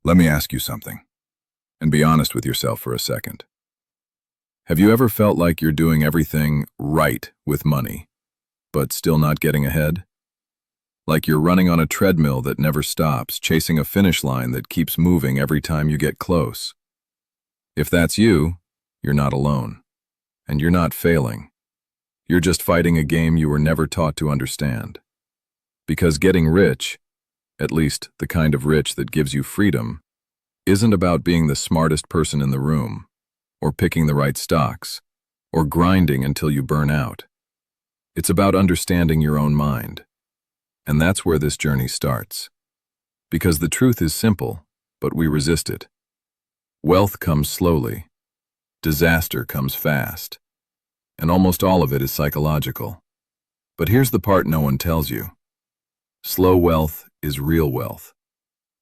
Let me ask you something, and be honest with yourself for a second. Have you ever felt like you're doing everything right with money, but still not getting ahead? Like you're running on a treadmill that never stops, chasing a finish line that keeps moving every time you get close? If that's you, you're not alone. And you're not failing. You're just fighting a game you were never taught to understand. Because getting rich, at least the kind of rich that gives you freedom, isn't about being the smartest person in the room, or picking the right stocks, or grinding until you burn out. It's about understanding your own mind. And that's where this journey starts. Because the truth is simple, but we resist it. Wealth comes slowly. Disaster comes fast. And almost all of it is psychological. But here's the part no one tells you. Slow wealth is real wealth.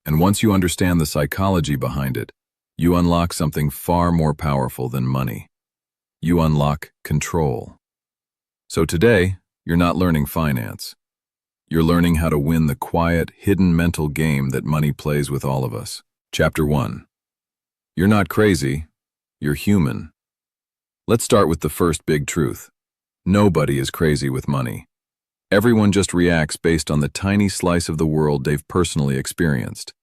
And once you understand the psychology behind it, you unlock something far more powerful than money. You unlock control. So today, you're not learning finance. You're learning how to win the quiet, hidden mental game that money plays with all of us. Chapter 1. You're not crazy, you're human. Let's start with the first big truth. Nobody is crazy with money. Everyone just reacts based on the tiny slice of the world they've personally experienced.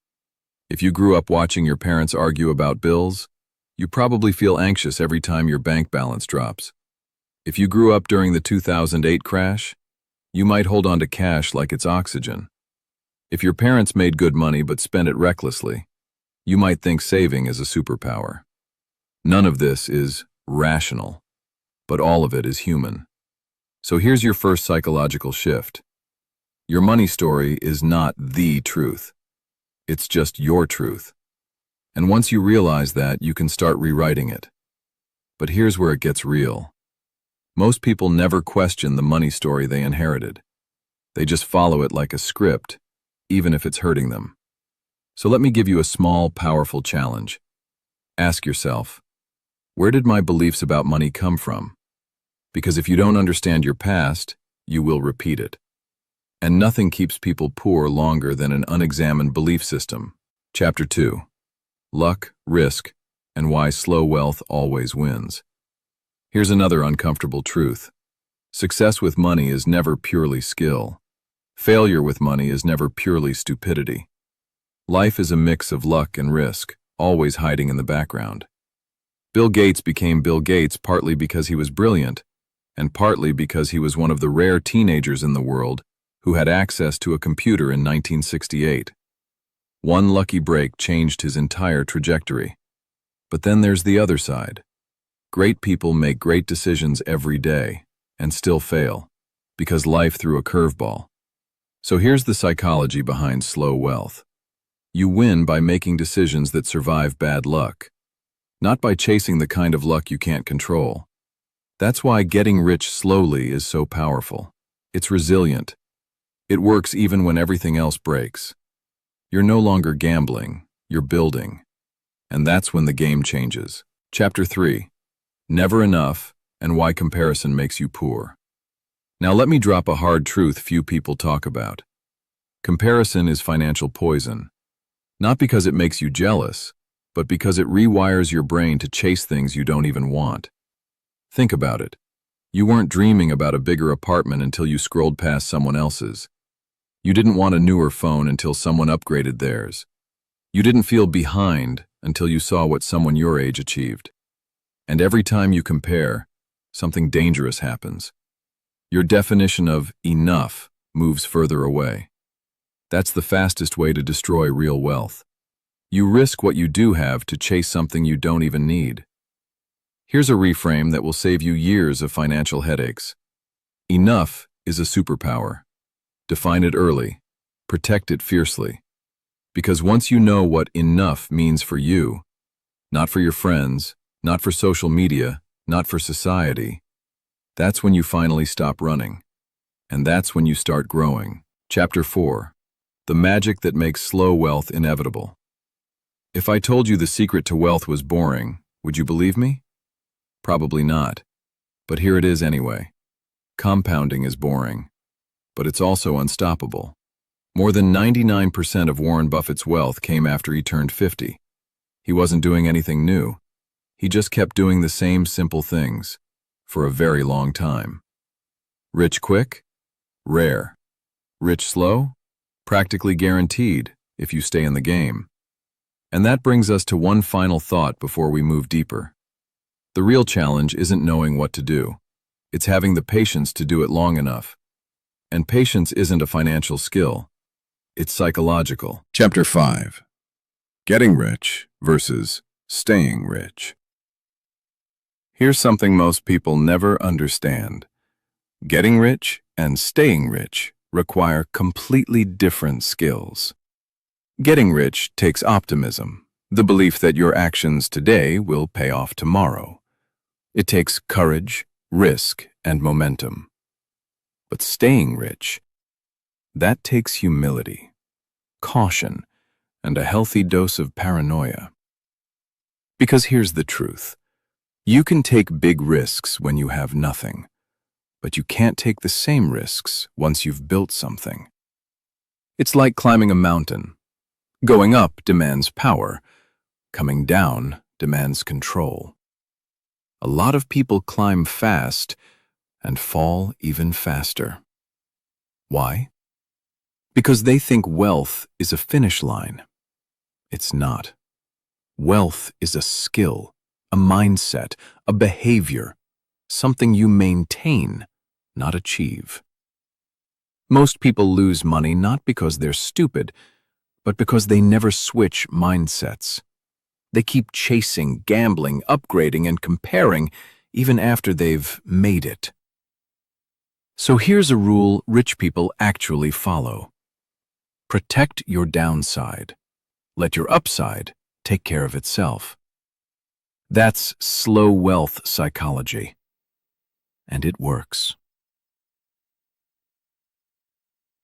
If you grew up watching your parents argue about bills, you probably feel anxious every time your bank balance drops. If you grew up during the 2008 crash, you might hold on to cash like it's oxygen. If your parents made good money but spent it recklessly, you might think saving is a superpower. None of this is rational, but all of it is human. So here's your first psychological shift. Your money story is not the truth. It's just your truth. And once you realize that, you can start rewriting it. But here's where it gets real. Most people never question the money story they inherited. They just follow it like a script, even if it's hurting them. So let me give you a small, powerful challenge. Ask yourself, where did my beliefs about money come from? Because if you don't understand your past, you will repeat it. And nothing keeps people poor longer than an unexamined belief system. Chapter 2. Luck, Risk, and Why Slow Wealth Always Wins. Here's another uncomfortable truth. Success with money is never purely skill. Failure with money is never purely stupidity. Life is a mix of luck and risk, always hiding in the background. Bill Gates became Bill Gates partly because he was brilliant, and partly because he was one of the rare teenagers in the world who had access to a computer in 1968. One lucky break changed his entire trajectory. But then there's the other side. Great people make great decisions every day and still fail, because life threw a curveball. So here's the psychology behind slow wealth. You win by making decisions that survive bad luck, not by chasing the kind of luck you can't control. That's why getting rich slowly is so powerful. It's resilient. It works even when everything else breaks. You're no longer gambling, you're building. And that's when the game changes. Chapter 3. Never Enough, and Why Comparison Makes You Poor. Now let me drop a hard truth few people talk about. Comparison is financial poison. Not because it makes you jealous, but because it rewires your brain to chase things you don't even want. Think about it. You weren't dreaming about a bigger apartment until you scrolled past someone else's. You didn't want a newer phone until someone upgraded theirs. You didn't feel behind until you saw what someone your age achieved. And every time you compare, something dangerous happens. Your definition of enough moves further away. That's the fastest way to destroy real wealth. You risk what you do have to chase something you don't even need. Here's a reframe that will save you years of financial headaches. Enough is a superpower. Define it early. Protect it fiercely. Because once you know what enough means for you, not for your friends, not for social media, not for society, that's when you finally stop running. And that's when you start growing. Chapter 4. The Magic That Makes Slow Wealth Inevitable. If I told you the secret to wealth was boring, would you believe me? Probably not. But here it is anyway. Compounding is boring, but it's also unstoppable. More than 99% of Warren Buffett's wealth came after he turned 50. He wasn't doing anything new. He just kept doing the same simple things for a very long time. Rich quick? Rare. Rich slow? Practically guaranteed if you stay in the game. And that brings us to one final thought before we move deeper. The real challenge isn't knowing what to do. It's having the patience to do it long enough. And patience isn't a financial skill. It's psychological. Chapter 5. Getting rich versus staying rich. Here's something most people never understand. Getting rich and staying rich require completely different skills. Getting rich takes optimism, the belief that your actions today will pay off tomorrow. It takes courage, risk, and momentum. But staying rich, that takes humility, caution, and a healthy dose of paranoia. Because here's the truth. You can take big risks when you have nothing, but you can't take the same risks once you've built something. It's like climbing a mountain. Going up demands power. Coming down demands control. A lot of people climb fast and fall even faster. Why? Because they think wealth is a finish line. It's not. Wealth is a skill, a mindset, a behavior, something you maintain, not achieve. Most people lose money not because they're stupid, but because they never switch mindsets. They keep chasing, gambling, upgrading, and comparing even after they've made it. So here's a rule rich people actually follow. Protect your downside. Let your upside take care of itself. That's slow wealth psychology. And it works.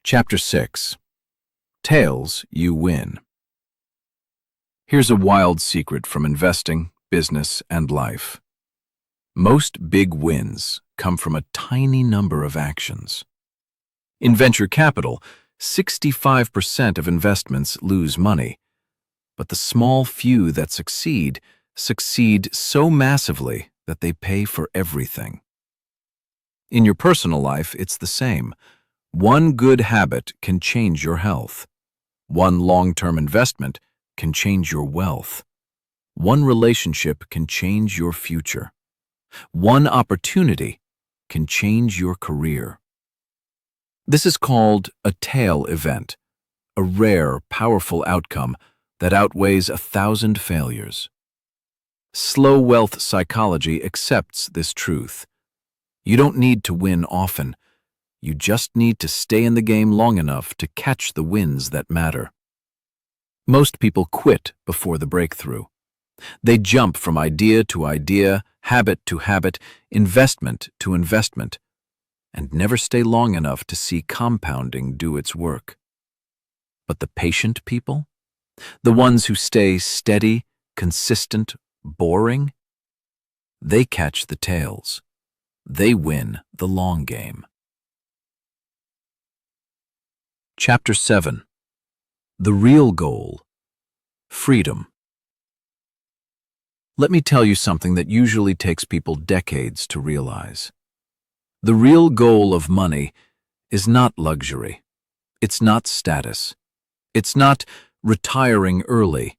Chapter 6. Tails you win. Here's a wild secret from investing, business, and life. Most big wins come from a tiny number of actions. In venture capital, 65% of investments lose money, but the small few that succeed so massively that they pay for everything. In your personal life, it's the same. One good habit can change your health. One long-term investment can change your wealth. One relationship can change your future. One opportunity can change your career. This is called a tail event, a rare, powerful outcome that outweighs 1,000 failures. Slow wealth psychology accepts this truth. You don't need to win often. You just need to stay in the game long enough to catch the wins that matter. Most people quit before the breakthrough. They jump from idea to idea, habit to habit, investment to investment, and never stay long enough to see compounding do its work. But the patient people, the ones who stay steady, consistent, boring, they catch the tails. They win the long game. Chapter 7. The real goal. Freedom. Let me tell you something that usually takes people decades to realize. The real goal of money is not luxury. It's not status. It's not retiring early.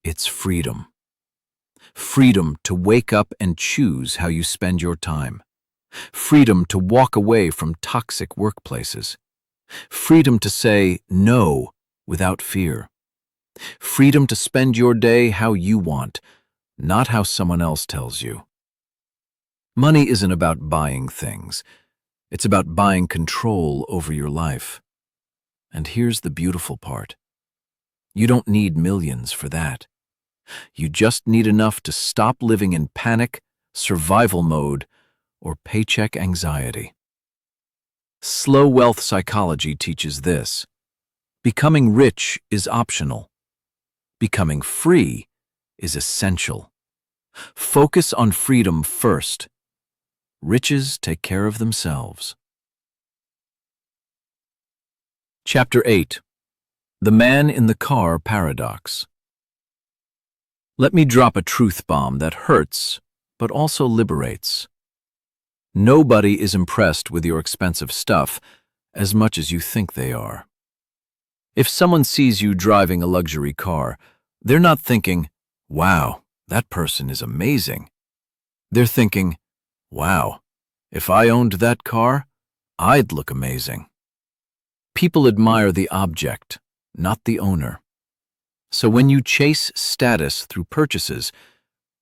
It's freedom. Freedom to wake up and choose how you spend your time. Freedom to walk away from toxic workplaces. Freedom to say no without fear. Freedom to spend your day how you want, not how someone else tells you. Money isn't about buying things. It's about buying control over your life. And here's the beautiful part. You don't need millions for that. You just need enough to stop living in panic, survival mode, or paycheck anxiety. Slow wealth psychology teaches this. Becoming rich is optional. Becoming free is essential. Focus on freedom first. Riches take care of themselves. Chapter 8. The Man in the Car Paradox. Let me drop a truth bomb that hurts, but also liberates. Nobody is impressed with your expensive stuff as much as you think they are. If someone sees you driving a luxury car, they're not thinking, "Wow, that person is amazing." They're thinking, "Wow, if I owned that car, I'd look amazing." People admire the object, not the owner. So when you chase status through purchases,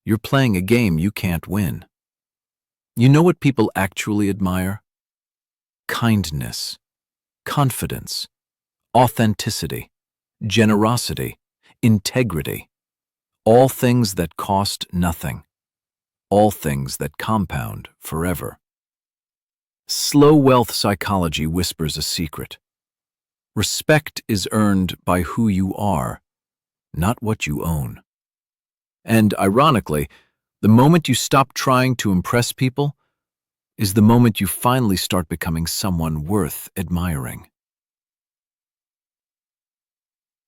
you're playing a game you can't win. You know what people actually admire? Kindness, confidence, authenticity, generosity, integrity. All things that cost nothing. All things that compound forever. Slow wealth psychology whispers a secret. Respect is earned by who you are, not what you own. And ironically, the moment you stop trying to impress people is the moment you finally start becoming someone worth admiring.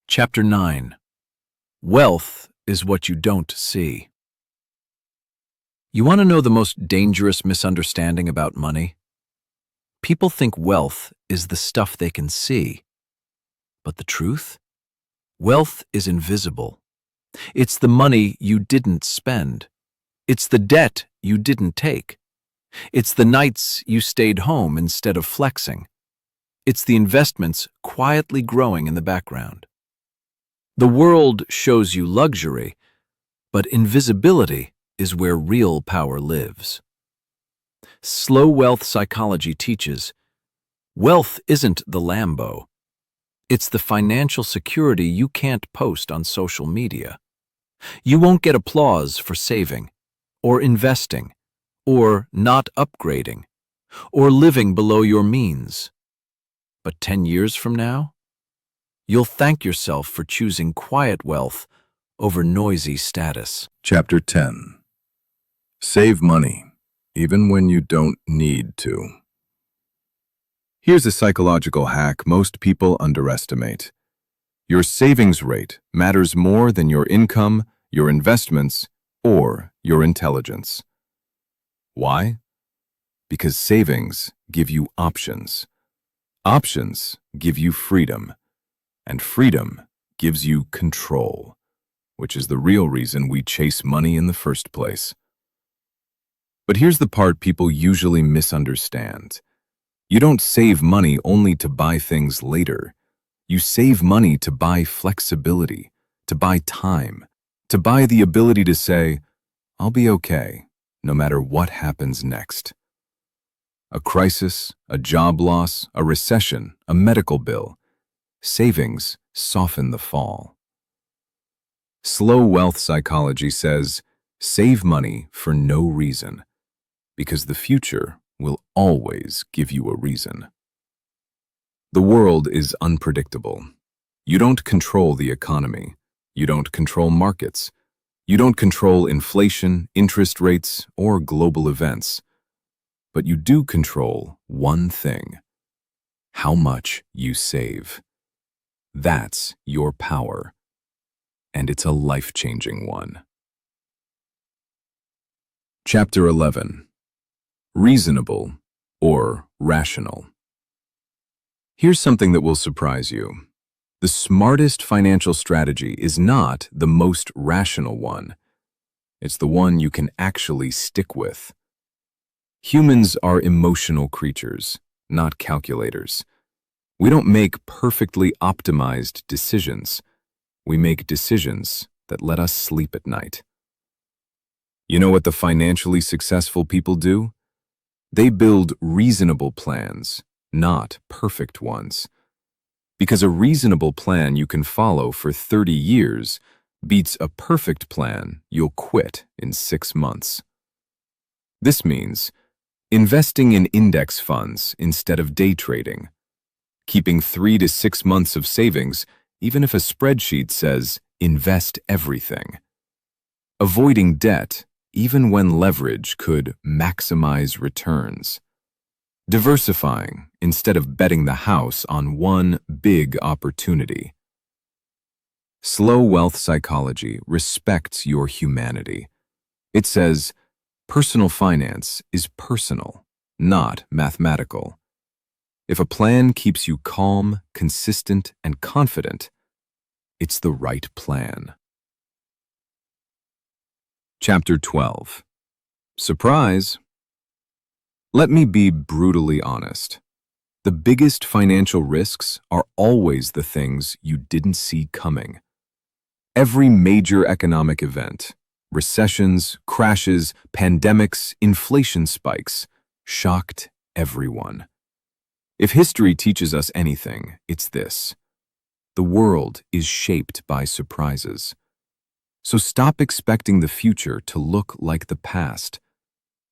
Chapter 9. Wealth is what you don't see. You want to know the most dangerous misunderstanding about money? People think wealth is the stuff they can see. But the truth? Wealth is invisible. It's the money you didn't spend. It's the debt you didn't take. It's the nights you stayed home instead of flexing. It's the investments quietly growing in the background. The world shows you luxury, but invisibility is where real power lives. Slow wealth psychology teaches, wealth isn't the Lambo. It's the financial security you can't post on social media. You won't get applause for saving, or investing, or not upgrading, or living below your means. But 10 years from now, you'll thank yourself for choosing quiet wealth over noisy status. Chapter 10. Save money, even when you don't need to. Here's a psychological hack most people underestimate. Your savings rate matters more than your income, your investments, or your intelligence. Why? Because savings give you options. Options give you freedom, and freedom gives you control, which is the real reason we chase money in the first place. But here's the part people usually misunderstand. You don't save money only to buy things later. You save money to buy flexibility, to buy time, to buy the ability to say, "I'll be okay, no matter what happens next." A crisis, a job loss, a recession, a medical bill. Savings soften the fall. Slow wealth psychology says, save money for no reason, because the future will always give you a reason. The world is unpredictable. You don't control the economy. You don't control markets. You don't control inflation, interest rates, or global events. But you do control one thing: how much you save. That's your power, and it's a life-changing one. Chapter 11. Reasonable or rational. Here's something that will surprise you. The smartest financial strategy is not the most rational one. It's the one you can actually stick with. Humans are emotional creatures, not calculators. We don't make perfectly optimized decisions. We make decisions that let us sleep at night. You know what the financially successful people do? They build reasonable plans, not perfect ones. Because a reasonable plan you can follow for 30 years beats a perfect plan you'll quit in 6 months. This means investing in index funds instead of day trading, keeping 3 to 6 months of savings even if a spreadsheet says invest everything, avoiding debt even when leverage could maximize returns, diversifying instead of betting the house on one big opportunity. Slow wealth psychology respects your humanity. It says, personal finance is personal, not mathematical. If a plan keeps you calm, consistent, and confident, it's the right plan. Chapter 12. Surprise! Let me be brutally honest. The biggest financial risks are always the things you didn't see coming. Every major economic event, recessions, crashes, pandemics, inflation spikes, shocked everyone. If history teaches us anything, it's this: the world is shaped by surprises. So stop expecting the future to look like the past.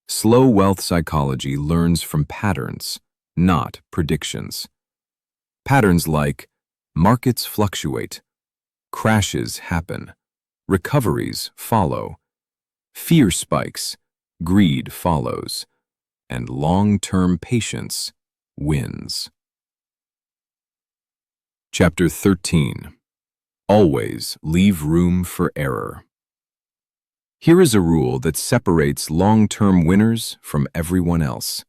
Slow wealth psychology learns from patterns, not predictions. Patterns like markets fluctuate, crashes happen, recoveries follow, fear spikes, greed follows, and long-term patience wins. Chapter 13. Always leave room for error. Here is a rule that separates long-term winners from everyone else.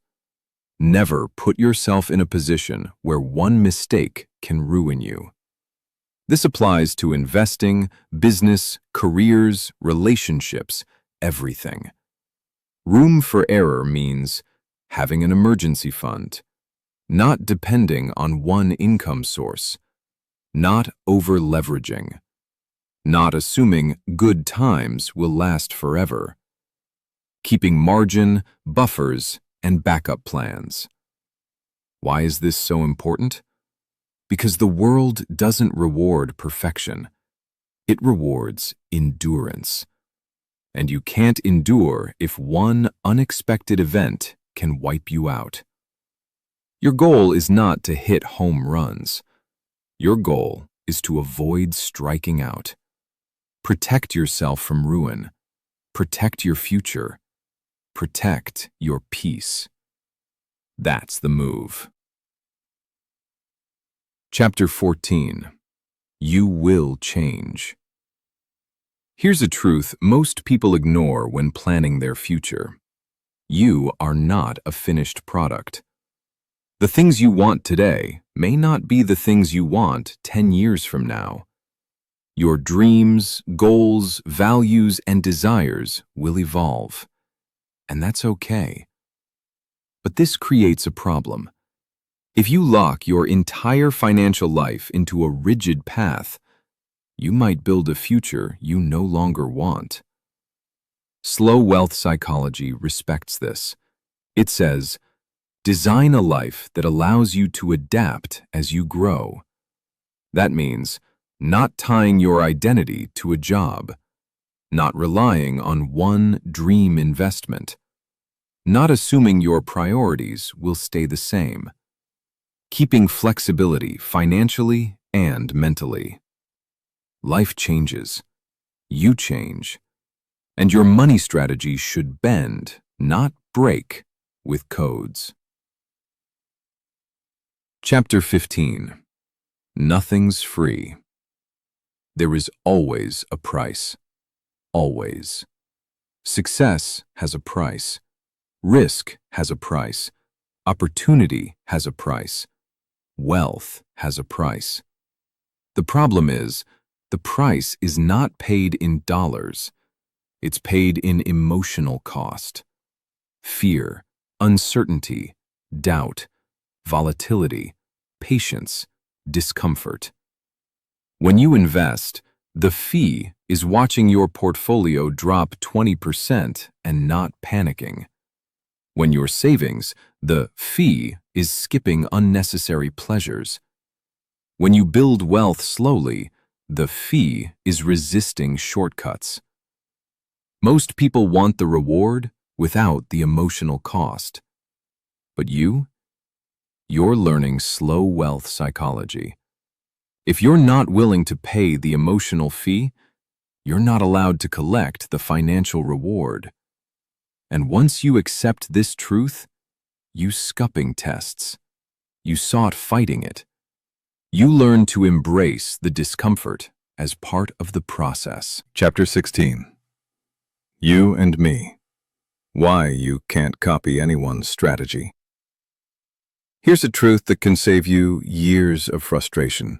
Never put yourself in a position where one mistake can ruin you. This applies to investing, business, careers, relationships, everything. Room for error means having an emergency fund, not depending on one income source, not over-leveraging, not assuming good times will last forever, keeping margin, buffers, and backup plans. Why is this so important? Because the world doesn't reward perfection. It rewards endurance. And you can't endure if one unexpected event can wipe you out. Your goal is not to hit home runs. Your goal is to avoid striking out. Protect yourself from ruin. Protect your future. Protect your peace. That's the move. Chapter 14. You will change. Here's a truth most people ignore when planning their future. You are not a finished product. The things you want today may not be the things you want 10 years from now. Your dreams, goals, values, and desires will evolve. And that's okay. But this creates a problem. If you lock your entire financial life into a rigid path, you might build a future you no longer want. Slow wealth psychology respects this. It says, design a life that allows you to adapt as you grow. That means not tying your identity to a job, not relying on one dream investment, not assuming your priorities will stay the same, keeping flexibility financially and mentally. Life changes, you change, and your money strategy should bend, not break, with codes. Chapter 15. Nothing's free. There is always a price. Always. Success has a price. Risk has a price. Opportunity has a price. Wealth has a price. The problem is, the price is not paid in dollars. It's paid in emotional cost. Fear, uncertainty, doubt, volatility, patience, discomfort. When you invest, the fee is watching your portfolio drop 20% and not panicking. When you're savings, the fee is skipping unnecessary pleasures. When you build wealth slowly, the fee is resisting shortcuts. Most people want the reward without the emotional cost. But you're learning slow wealth psychology. If you're not willing to pay the emotional fee, you're not allowed to collect the financial reward. And once you accept this truth, you scupping tests. You sought fighting it. You learned to embrace the discomfort as part of the process. Chapter 16. You and Me. Why you can't copy anyone's strategy. Here's a truth that can save you years of frustration.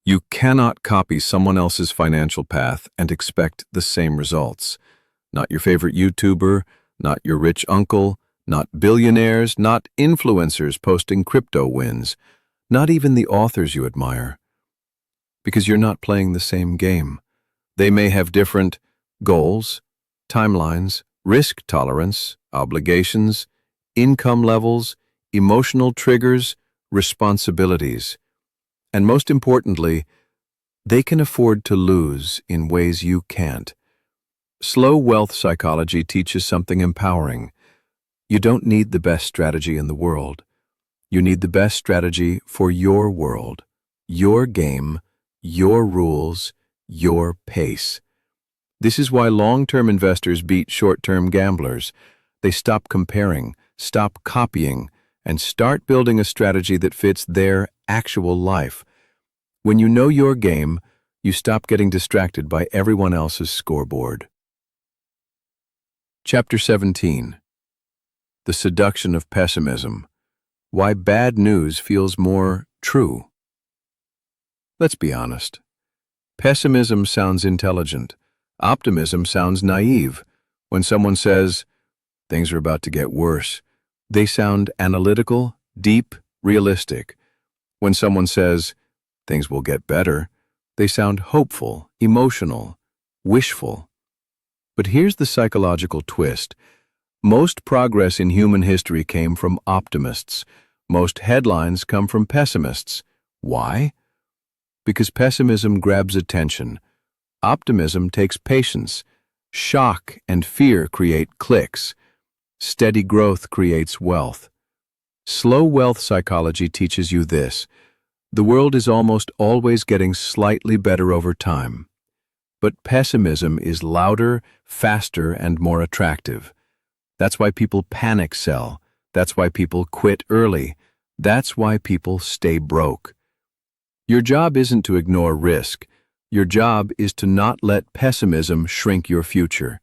You cannot copy someone else's financial path and expect the same results. Not your favorite YouTuber, not your rich uncle, not billionaires, not influencers posting crypto wins, not even the authors you admire. Because you're not playing the same game. They may have different goals, timelines, risk tolerance, obligations, income levels, emotional triggers, responsibilities. And most importantly, they can afford to lose in ways you can't. Slow wealth psychology teaches something empowering. You don't need the best strategy in the world. You need the best strategy for your world, your game, your rules, your pace. This is why long-term investors beat short-term gamblers. They stop comparing, stop copying, and start building a strategy that fits their actual life. When you know your game, you stop getting distracted by everyone else's scoreboard. Chapter 17. The Seduction of Pessimism. Why bad news feels more true. Let's be honest. Pessimism sounds intelligent. Optimism sounds naive. When someone says, things are about to get worse, they sound analytical, deep, realistic. When someone says, things will get better, they sound hopeful, emotional, wishful. But here's the psychological twist. Most progress in human history came from optimists. Most headlines come from pessimists. Why? Because pessimism grabs attention. Optimism takes patience. Shock and fear create clicks. Steady growth creates wealth. Slow wealth psychology teaches you this. The world is almost always getting slightly better over time. But pessimism is louder, faster, and more attractive. That's why people panic sell. That's why people quit early. That's why people stay broke. Your job isn't to ignore risk. Your job is to not let pessimism shrink your future.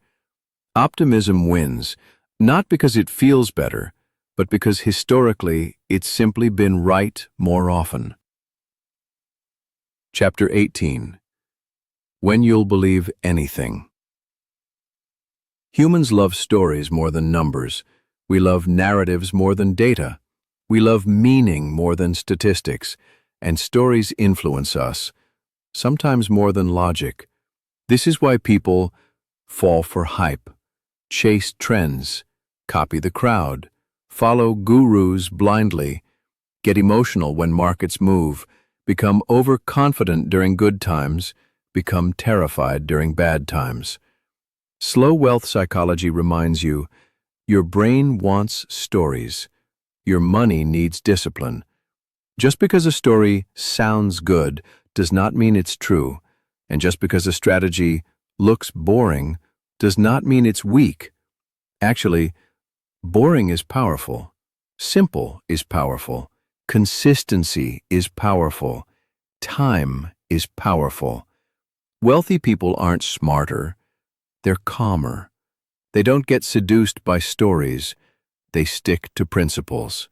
Optimism wins, not because it feels better, but because historically it's simply been right more often. Chapter 18. When You'll Believe Anything. Humans love stories more than numbers. We love narratives more than data. We love meaning more than statistics. And stories influence us, sometimes more than logic. This is why people fall for hype, chase trends, copy the crowd, follow gurus blindly, get emotional when markets move, become overconfident during good times, become terrified during bad times. Slow wealth psychology reminds you, your brain wants stories. Your money needs discipline. Just because a story sounds good does not mean it's true, and just because a strategy looks boring does not mean it's weak. Actually, boring is powerful. Simple is powerful. Consistency is powerful. Time is powerful. Wealthy people aren't smarter. They're calmer. They don't get seduced by stories. They stick to principles.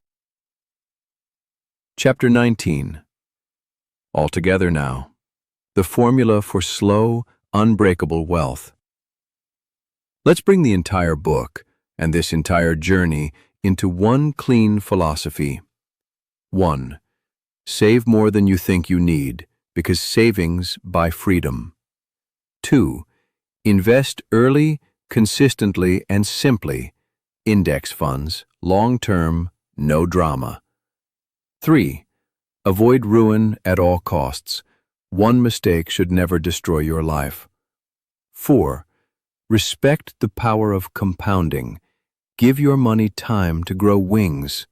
Chapter 19. Altogether now. The formula for slow, unbreakable wealth. Let's bring the entire book and this entire journey into one clean philosophy. 1. Save more than you think you need, because savings buy freedom. 2. Invest early, consistently, and simply. Index funds, long-term, no drama. 3. Avoid ruin at all costs. One mistake should never destroy your life. 4. Respect the power of compounding. Give your money time to grow wings.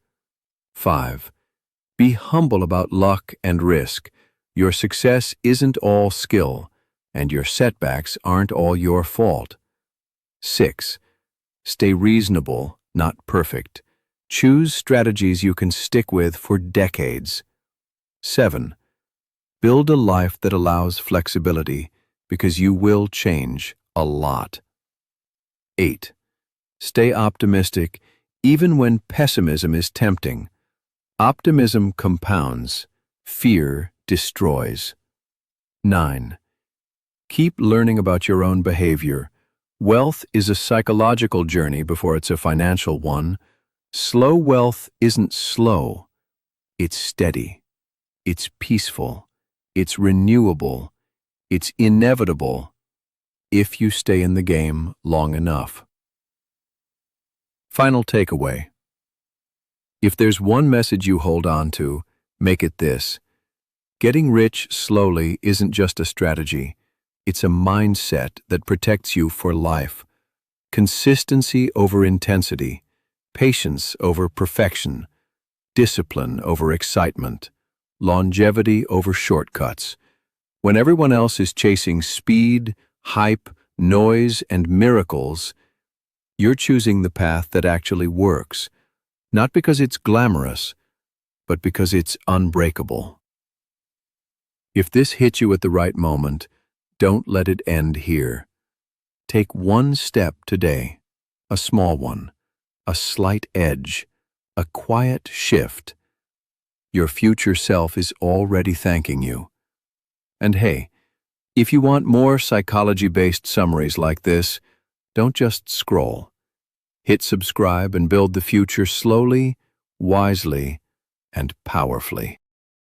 5. Be humble about luck and risk. Your success isn't all skill, and your setbacks aren't all your fault. 6. Stay reasonable, not perfect. Choose strategies you can stick with for decades. 7. Build a life that allows flexibility, because you will change a lot. 8. Stay optimistic even when pessimism is tempting. Optimism compounds, fear destroys. 9. Keep learning about your own behavior. Wealth is a psychological journey before it's a financial one. Slow wealth isn't slow. It's steady. It's peaceful. It's renewable. It's inevitable if you stay in the game long enough. Final takeaway. If there's one message you hold on to, make it this. Getting rich slowly isn't just a strategy. It's a mindset that protects you for life. Consistency over intensity, patience over perfection, discipline over excitement, longevity over shortcuts. When everyone else is chasing speed, hype, noise, and miracles, you're choosing the path that actually works, not because it's glamorous, but because it's unbreakable. If this hit you at the right moment, don't let it end here. Take one step today, a small one, a slight edge, a quiet shift. Your future self is already thanking you. And hey, if you want more psychology-based summaries like this, don't just scroll. Hit subscribe and build the future slowly, wisely, and powerfully.